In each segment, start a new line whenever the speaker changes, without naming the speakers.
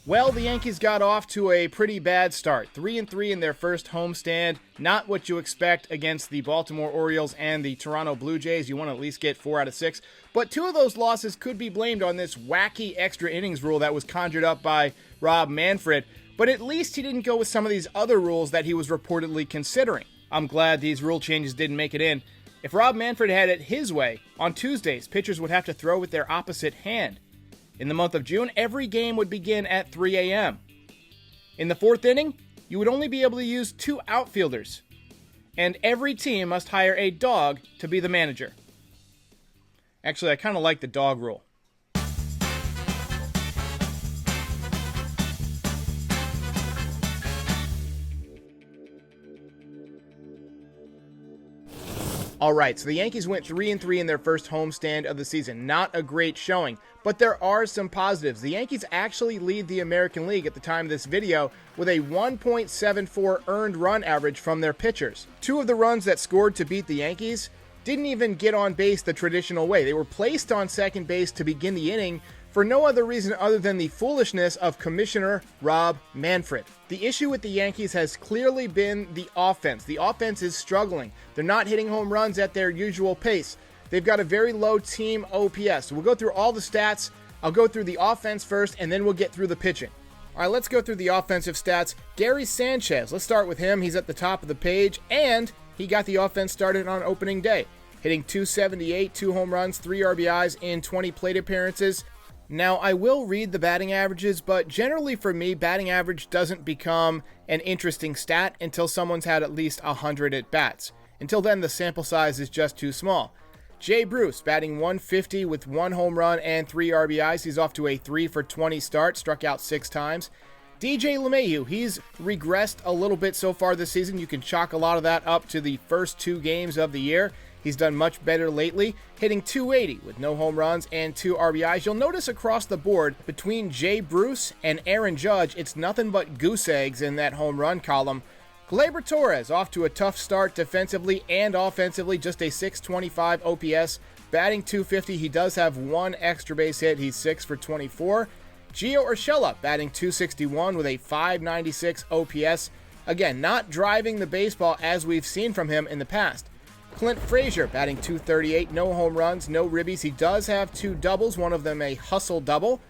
Well, the Yankees got off to a pretty bad start. 3-3 in their first homestand. Not what you expect against the Baltimore Orioles and the Toronto Blue Jays. You want to at least get 4 out of 6. But 2 of those losses could be blamed on this wacky extra innings rule that was conjured up by Rob Manfred. But at least he didn't go with some of these other rules that he was reportedly considering. I'm glad these rule changes didn't make it in. If Rob Manfred had it his way, on Tuesdays, pitchers would have to throw with their opposite hand. In the month of June, every game would begin at 3 a.m. In the 4th inning, you would only be able to use 2 outfielders. And every team must hire a dog to be the manager. Actually, I kind of like the dog rule. Alright, so the Yankees went 3-3 in their first homestand of the season. Not a great showing, but there are some positives. The Yankees actually lead the American League at the time of this video with a 1.74 earned run average from their pitchers. 2 of the runs that scored to beat the Yankees didn't even get on base the traditional way. They were placed on second base to begin the inning for no other reason other than the foolishness of Commissioner Rob Manfred. The issue with the Yankees has clearly been the offense. The offense is struggling. They're not hitting home runs at their usual pace. They've got a very low team OPS. We'll go through all the stats. I'll go through the offense first, and then we'll get through the pitching. All right, let's go through the offensive stats. Gary Sanchez, let's start with him. He's at the top of the page, and he got the offense started on opening day, hitting .278, 2 home runs, 3 RBIs in 20 plate appearances. Now, I will read the batting averages, but generally for me, batting average doesn't become an interesting stat until someone's had at least 100 at-bats. Until then, the sample size is just too small. Jay Bruce, batting .150 with 1 home run and 3 RBIs. He's off to a 3-for-20 start, struck out 6 times. DJ LeMahieu, he's regressed a little bit so far this season. You can chalk a lot of that up to the first 2 games of the year. He's done much better lately, hitting .280 with no home runs and 2 RBIs. You'll notice across the board, between Jay Bruce and Aaron Judge, it's nothing but goose eggs in that home run column. Gleyber Torres off to a tough start defensively and offensively, just a .625 OPS, batting .250. He does have 1 extra base hit. He's 6-for-24. Gio Urshela batting .261 with a .596 OPS. Again, not driving the baseball as we've seen from him in the past. Clint Frazier batting .238, no home runs, no ribbies. He does have 2 doubles, one of them a hustle double.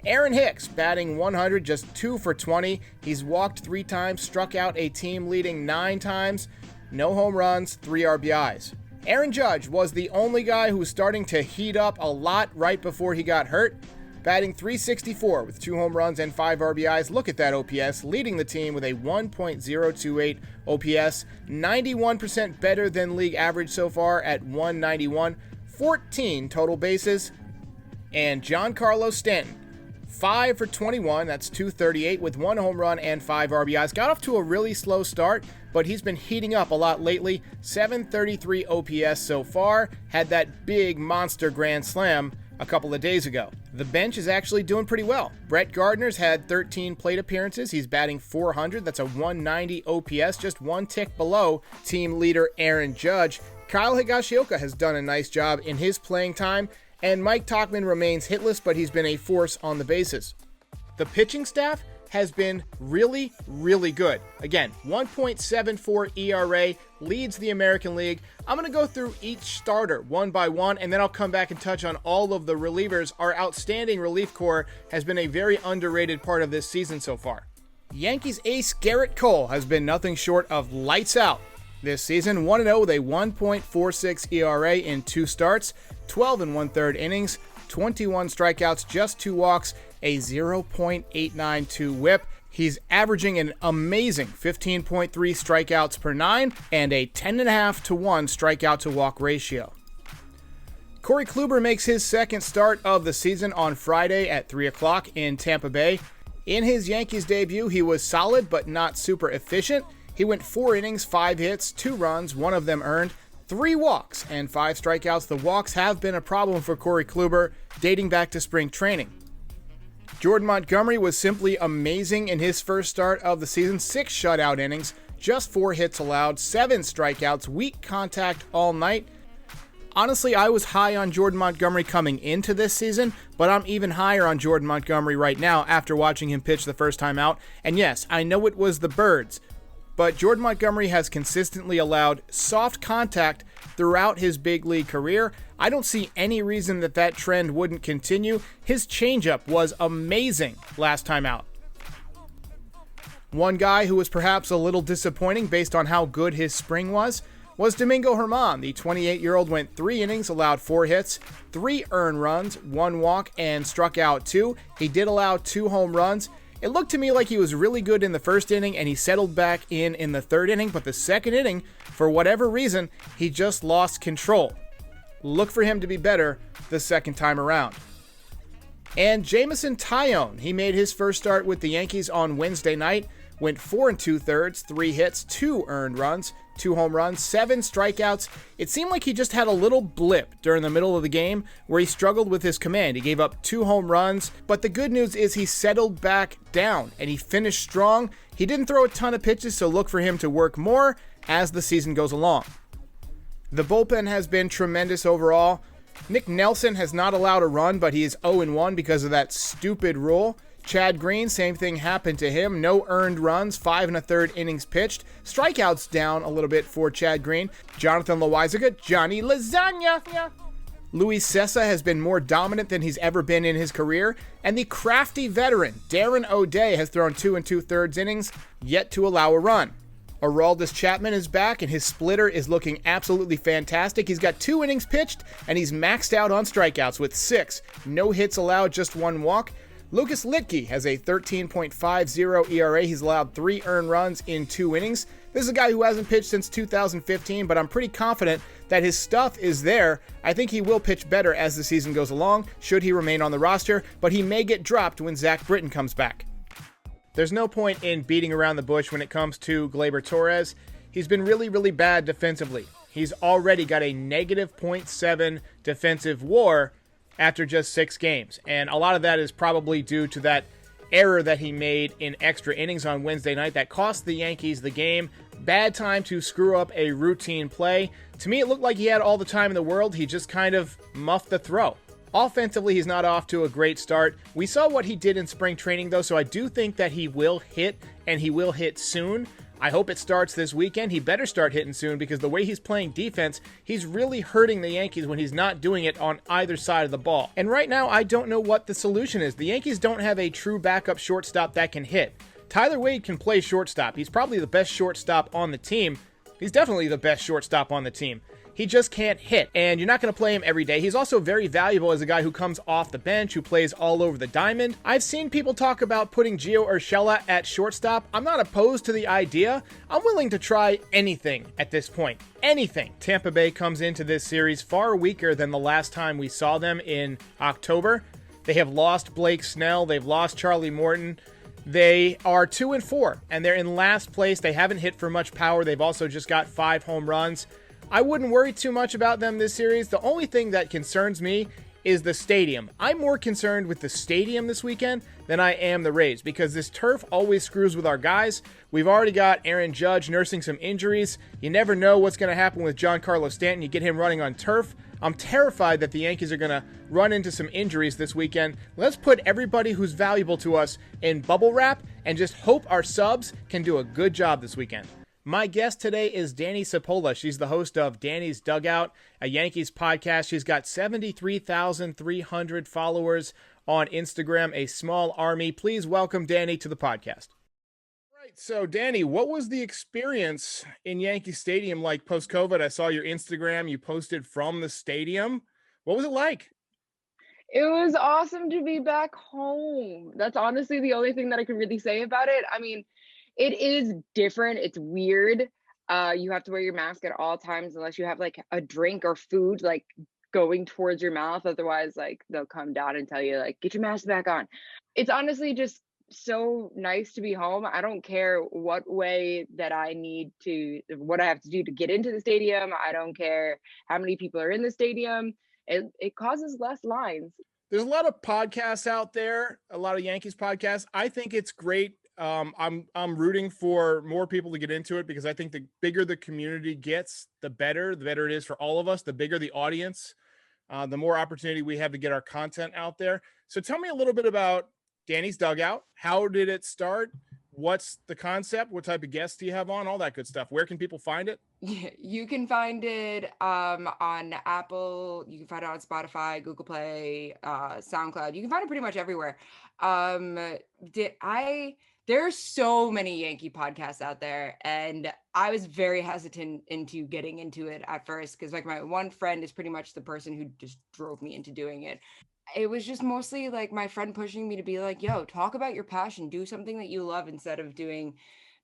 Aaron Hicks batting .100, just 2-for-20. He's walked 3 times, struck out a team-leading 9 times, no home runs, 3 RBIs. Aaron Judge was the only guy who was starting to heat up a lot right before he got hurt, batting .364 with 2 home runs and 5 RBIs. Look at that OPS, leading the team with a 1.028 OPS, 91% better than league average so far at 191, 14 total bases. And Giancarlo Stanton, 5-for-21, that's .238 with 1 home run and 5 RBIs. Got off to a really slow start, but he's been heating up a lot lately. 733 OPS so far, had that big monster grand slam a couple of days ago. The bench is actually doing pretty well. Brett Gardner's had 13 plate appearances. He's batting .400. That's a 190 OPS, just 1 tick below team leader Aaron Judge. Kyle Higashioka has done a nice job in his playing time, and Mike Tauchman remains hitless, but he's been a force on the bases. The pitching staff has been really, really good. Again, 1.74 ERA, leads the American League. I'm going to go through each starter one by one, and then I'll come back and touch on all of the relievers. Our outstanding relief corps has been a very underrated part of this season so far. Yankees ace Gerrit Cole has been nothing short of lights out this season. 1-0 with a 1.46 ERA in 2 starts, 12 1/3 innings, 21 strikeouts, just 2 walks, a 0.892 whip. He's averaging an amazing 15.3 strikeouts per 9 and a 10.5-to-1 strikeout to walk ratio. Corey Kluber makes his second start of the season on Friday at 3 o'clock in Tampa Bay. In his Yankees debut, he was solid but not super efficient. He went 4 innings, 5 hits, 2 runs, 1 of them earned, 3 walks, and 5 strikeouts. The walks have been a problem for Corey Kluber dating back to spring training. Jordan Montgomery was simply amazing in his first start of the season. 6 shutout innings, just 4 hits allowed, 7 strikeouts, weak contact all night. Honestly, I was high on Jordan Montgomery coming into this season, but I'm even higher on Jordan Montgomery right now after watching him pitch the first time out. And yes, I know it was the birds, but Jordan Montgomery has consistently allowed soft contact throughout his big league career. I don't see any reason that that trend wouldn't continue. His changeup was amazing last time out. One guy who was perhaps a little disappointing based on how good his spring was Domingo Germán. The 28-year-old went 3 innings, allowed 4 hits, 3 earned runs, 1 walk, and struck out 2. He did allow 2 home runs. It looked to me like he was really good in the first inning, and he settled back in the third inning, but the second inning, for whatever reason, he just lost control. Look for him to be better the second time around. And JAMESON TAILLON, he made his first start with the Yankees on Wednesday night, went 4 2/3, 3 hits, 2 earned runs, 2 home runs, 7 strikeouts. It seemed like he just had a little blip during the middle of the game where he struggled with his command. He gave up 2 home runs, but the good news is he settled back down and he finished strong. He didn't throw a ton of pitches, so look for him to work more as the season goes along. The bullpen has been tremendous overall. Nick Nelson has not allowed a run, but he is 0-1 because of that stupid rule. Chad Green, same thing happened to him. No earned runs, 5 1/3 innings pitched. Strikeouts down a little bit for Chad Green. Jonathan Loaisiga, Johnny Lasagna. Luis Cessa has been more dominant than he's ever been in his career. And the crafty veteran, Darren O'Day, has thrown 2 2/3 innings, yet to allow a run. Aroldis Chapman is back, and his splitter is looking absolutely fantastic. He's got 2 innings pitched, and he's maxed out on strikeouts with 6. No hits allowed, just 1 walk. Lucas Litke has a 13.50 ERA. He's allowed 3 earned runs in 2 innings. This is a guy who hasn't pitched since 2015, but I'm pretty confident that his stuff is there. I think he will pitch better as the season goes along, should he remain on the roster, but he may get dropped when Zach Britton comes back. There's no point in beating around the bush when it comes to Gleyber Torres. He's been really, really bad defensively. He's already got a negative .7 defensive WAR after just 6 games. And a lot of that is probably due to that error that he made in extra innings on Wednesday night that cost the Yankees the game. Bad time to screw up a routine play. To me, it looked like he had all the time in the world. He just kind of muffed the throw. Offensively, he's not off to a great start. We saw what he did in spring training, though, so I do think that he will hit, and he will hit soon. I hope it starts this weekend. He better start hitting soon because the way he's playing defense, he's really hurting the Yankees when he's not doing it on either side of the ball. And right now, I don't know what the solution is. The Yankees don't have a true backup shortstop that can hit. Tyler Wade can play shortstop. He's probably the best shortstop on the team. He's definitely the best shortstop on the team. He just can't hit, and you're not going to play him every day. He's also very valuable as a guy who comes off the bench, who plays all over the diamond. I've seen people talk about putting Gio Urshela at shortstop. I'm not opposed to the idea. I'm willing to try anything at this point. Anything. Tampa Bay comes into this series far weaker than the last time we saw them in October. They have lost Blake Snell. They've lost Charlie Morton. They are 2-4, and they're in last place. They haven't hit for much power. They've also just got 5 home runs. I wouldn't worry too much about them this series. The only thing that concerns me is the stadium. I'm more concerned with the stadium this weekend than I am the Rays because this turf always screws with our guys. We've already got Aaron Judge nursing some injuries. You never know what's going to happen with Giancarlo Stanton. You get him running on turf. I'm terrified that the Yankees are going to run into some injuries this weekend. Let's put everybody who's valuable to us in bubble wrap and just hope our subs can do a good job this weekend. My guest today is Dani Cipolla. She's the host of Dani's Dugout, a Yankees podcast. She's got 73,300 followers on Instagram, a small army. Please welcome Dani to the podcast. All right, so Dani, what was the experience in Yankee Stadium like post-COVID? I saw your Instagram. You posted from the stadium. What was it like?
It was awesome to be back home. That's honestly the only thing that I could really say about it. I mean, it is different. It's weird. You have to wear your mask at all times unless you have like a drink or food like going towards your mouth. Otherwise, like they'll come down and tell you like, get your mask back on. It's honestly just so nice to be home. I don't care what way that what I have to do to get into the stadium. I don't care how many people are in the stadium. It causes less lines.
There's a lot of podcasts out there, a lot of Yankees podcasts. I think it's great I'm rooting for more people to get into it, because I think the bigger the community gets, the better it is for all of us. The bigger the audience, the more opportunity we have to get our content out there. So tell me a little bit about Dani's Dugout. How did it start? What's the concept? What type of guests do you have on? All that good stuff. Where can people find it?
Yeah, you can find it on Apple. You can find it on Spotify, Google Play, SoundCloud. You can find it pretty much everywhere. There's so many Yankee podcasts out there, and I was very hesitant into getting into it at first, because like my one friend is pretty much the person who just drove me into doing it. It was just mostly like my friend pushing me to be like, yo, talk about your passion, do something that you love instead of doing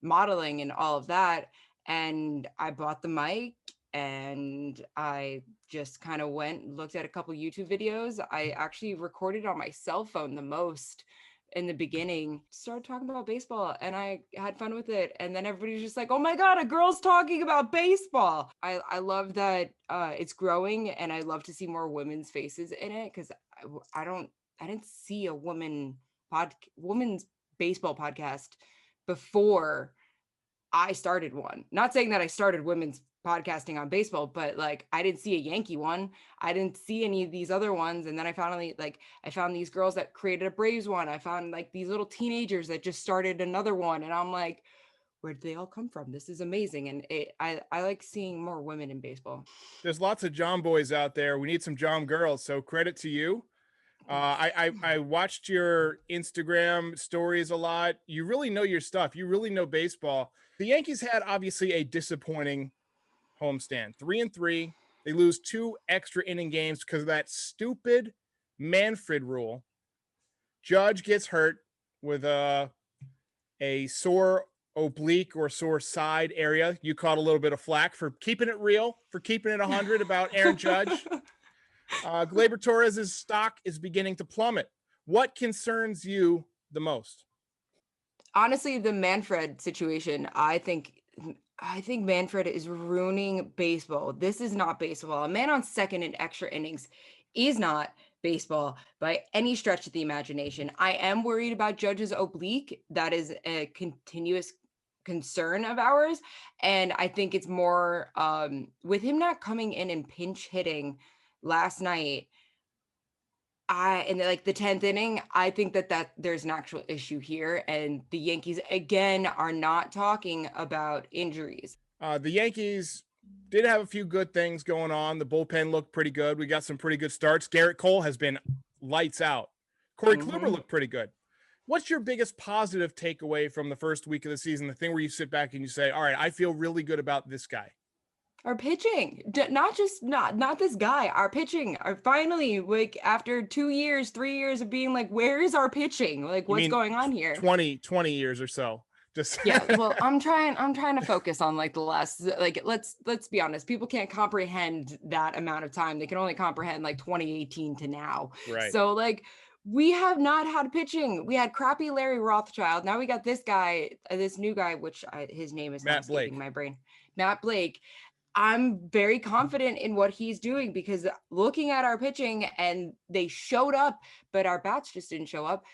modeling and all of that. And I bought the mic, and I just kind of went, looked at a couple YouTube videos. I actually recorded on my cell phone the most in the beginning, started talking about baseball, and I had fun with it. And then everybody's just like, oh my God, a girl's talking about baseball. I love that it's growing, and I love to see more women's faces in it, because I didn't see a women's baseball podcast before I started one. Not saying that I started women's podcasting on baseball, but like I didn't see a Yankee one. I didn't see any of these other ones. And then I found these girls that created a Braves one. I found like these little teenagers that just started another one. And I'm like, where did they all come from? This is amazing. And I like seeing more women in baseball.
There's lots of John boys out there. We need some John girls. So credit to you. I watched your Instagram stories a lot. You really know your stuff. You really know baseball. The Yankees had obviously a disappointing homestand, 3-3. They lose 2 extra inning games because of that stupid Manfred rule. Judge gets hurt with a sore oblique or sore side area. You caught a little bit of flack for keeping it real, for keeping it 100 about Aaron Judge. Gleyber Torres's stock is beginning to plummet. What concerns you the most?
Honestly, the Manfred situation, I think Manfred is ruining baseball. This is not baseball. A man on second in extra innings is not baseball by any stretch of the imagination. I am worried about Judge's oblique. That is a continuous concern of ours. And I think it's more with him not coming in and pinch hitting last night. In like the 10th inning, I think that there's an actual issue here, and the Yankees again are not talking about injuries.
The Yankees did have a few good things going on. The bullpen looked pretty good. We got some pretty good starts. Gerrit Cole has been lights out. Corey Kluber looked pretty good. What's your biggest positive takeaway from the first week of the season? The thing where you sit back and you say, all right, I feel really good about this guy.
Our pitching, not this guy, our pitching are finally, like, after 2 years, 3 years of being like, where is our pitching? Like, what's going on here?
20 years or so. Just
yeah. Well, I'm trying to focus on like the last, like, let's be honest. People can't comprehend that amount of time. They can only comprehend like 2018 to now.
Right.
So like, we have not had pitching. We had crappy Larry Rothschild. Now we got this guy, this new guy, which his name is not escaping my brain. Matt Blake. I'm very confident in what he's doing, because looking at our pitching, and they showed up, but our bats just didn't show up.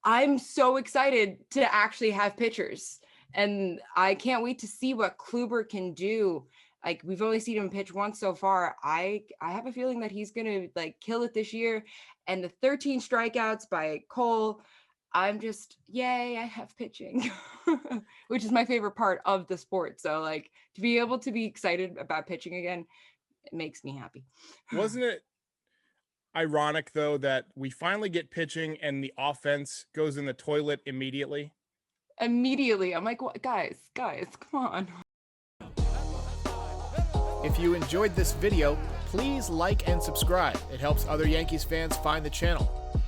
I'm so excited to actually have pitchers, and I can't wait to see what Kluber can do. Like, we've only seen him pitch once so far. I have a feeling that he's going to like kill it this year. And the 13 strikeouts by Cole, I'm just, yay, I have pitching, which is my favorite part of the sport. So like, to be able to be excited about pitching again, it makes me happy.
Wasn't it ironic though, that we finally get pitching and the offense goes in the toilet immediately?
I'm like, what? Guys, come on.
If you enjoyed this video, please like and subscribe. It helps other Yankees fans find the channel.